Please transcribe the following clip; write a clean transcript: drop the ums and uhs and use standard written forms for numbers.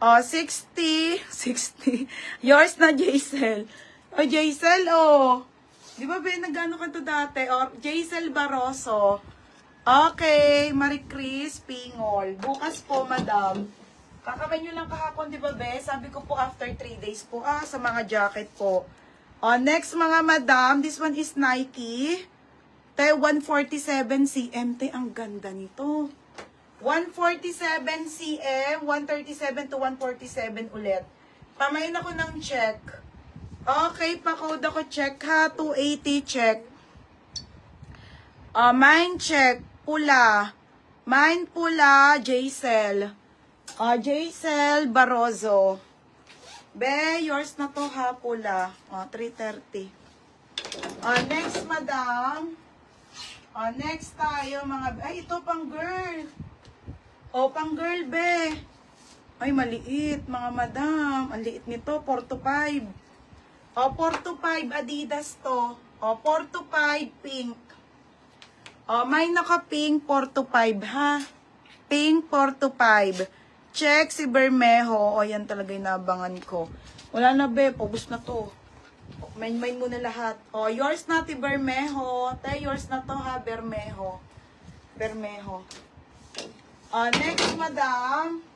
Oh, 60. 60. Yours na, Jaisel. Oh, Jaisel, oh. Di ba, Ben, nagano ka to dati? Oh, Jaisel Barroso. Okay, Marie Chris Pingol. Bukas po, madam. Kakamay nyo lang kahapon, di ba, be? Sabi ko po after 3 days po, sa mga jacket po. Oh, next, mga madam. This one is Nike. 147 cm. Ang ganda nito. 147 cm, 137 to 147 ulit. Pamain ako ng check. Okay, pa-code ako check ha. 280 check. Mine check. Pula. Mine pula, Jaisel. Jaisel Barroso. Be, yours na to ha, pula. 330. Next, madam. Next tayo, mga... Ay, ito pang girl. Pang girl, be. Ay, maliit, mga madam. Ang liit nito, 4 to 5. 4 to 5, Adidas to. 4 to 5, pink. May naka-pink, 4 to 5, ha? Pink, 4 to 5. Check si Bermejo. Yan talaga yung nabangan ko. Wala na, be. Paubos na to. Main muna lahat. Yours na, ti Bermejo. Yours na to, ha, Bermejo. Bermejo. Next, madam.